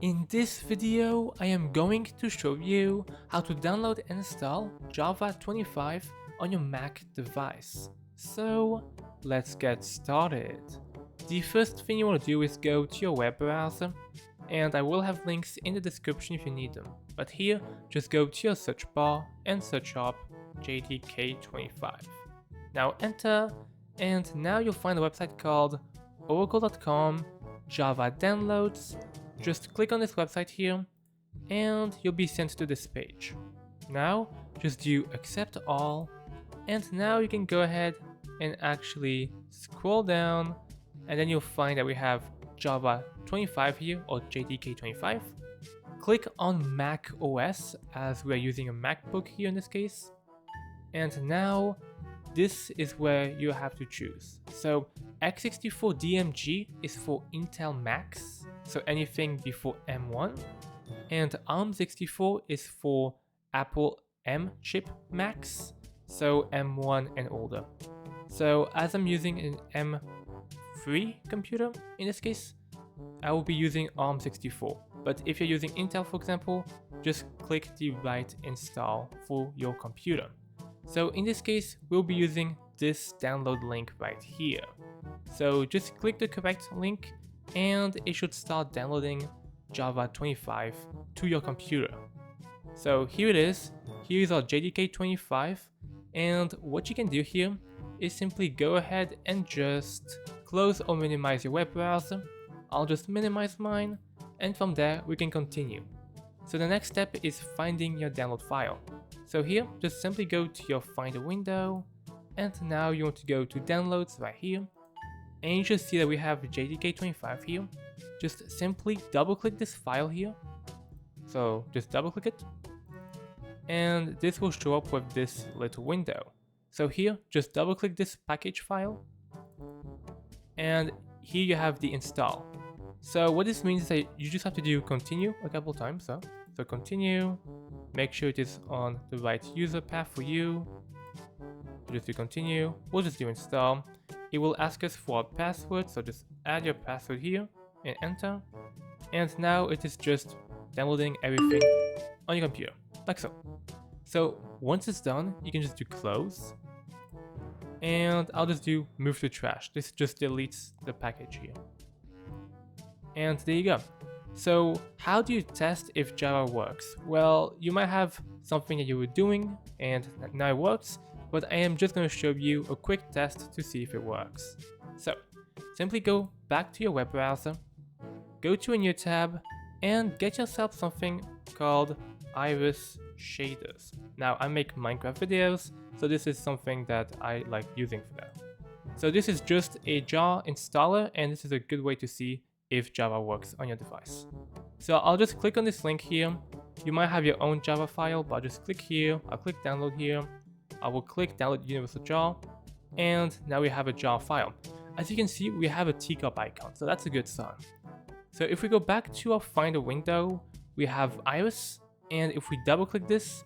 In this video, I am going to show you how to download and install Java 25 on your Mac device. So let's get started. The first thing you want to do is go to your web browser, and I will have links in the description if you need them. But here, just go to your search bar and search up JDK25. Now enter, and now you'll find a website called oracle.com Java downloads. Just click on this website here and you'll be sent to this page. Now just do accept all, and now you can go ahead and actually scroll down, and then you'll find that we have Java 25 here, or JDK 25. Click on macOS, as we are using a MacBook here in this case, and now this is where you have to choose. So x64 DMG is for Intel Macs, so anything before M1, and ARM64 is for Apple M chip Macs, so M1 and older. So as I'm using an M3 computer in this case, I will be using ARM64. But if you're using Intel, for example, just click the right install for your computer. So in this case, we'll be using this download link right here. So just click the correct link and it should start downloading Java 25 to your computer. So here it is. Here is our JDK 25, and what you can do here is simply go ahead and just close or minimize your web browser. I'll just minimize mine, and from there we can continue. So the next step is finding your download file. So here, just simply go to your Finder window, and now you want to go to Downloads right here, and you should see that we have JDK25 here. Just simply double click this file here. So just double click it, and this will show up with this little window. So here, just double click this package file, and here you have the install. So what this means is that you just have to do continue a couple times. So continue, make sure it is on the right user path for you. Just do continue, we'll just do install. It will ask us for a password, so just add your password here and enter. And now it is just downloading everything on your computer, like so. So once it's done, you can just do close. And I'll just do move to trash. This just deletes the package here. And there you go. So how do you test if Java works? Well, you might have something that you were doing and now it works, but I am just going to show you a quick test to see if it works. So simply go back to your web browser, go to a new tab, and get yourself something called Iris shaders. Now I make Minecraft videos, so this is something that I like using for that. So this is just a jar installer, and this is a good way to see if Java works on your device. So I'll just click on this link here. You might have your own Java file, but I'll just click here, I'll click download here, I will click download universal jar, and now we have a jar file. As you can see, we have a teacup icon, so that's a good sign. So if we go back to our Finder window, we have Iris, and if we double click this,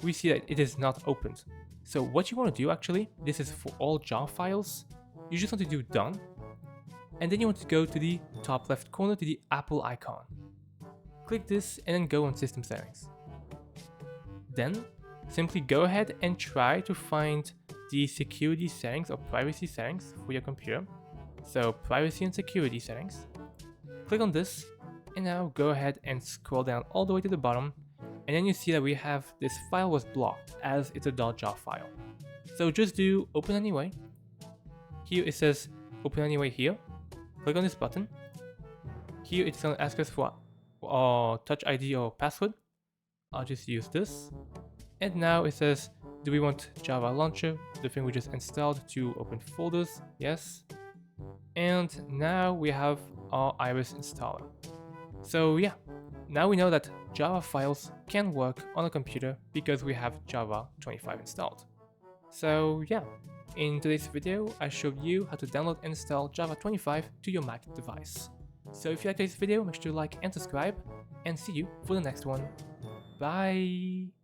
we see that it is not opened. So what you want to do actually, this is for all jar files, you just want to do done, and then you want to go to the top left corner to the Apple icon. Click this and then go on system settings. Then simply go ahead and try to find the security settings or privacy settings for your computer. So privacy and security settings. Click on this, and now go ahead and scroll down all the way to the bottom, and then you see that we have this file was blocked as it's a .jar file. So just do open anyway. Here it says open anyway here. Click on this button. Here it's going to ask us for Touch ID or password. I'll just use this. And now it says, do we want Java Launcher, the thing we just installed, to open folders? Yes. And now we have our Iris installer. So yeah, now we know that Java files can work on a computer because we have Java 25 installed. So yeah, in today's video, I showed you how to download and install Java 25 to your Mac device. So if you liked this video, make sure to like and subscribe, and see you for the next one. Bye!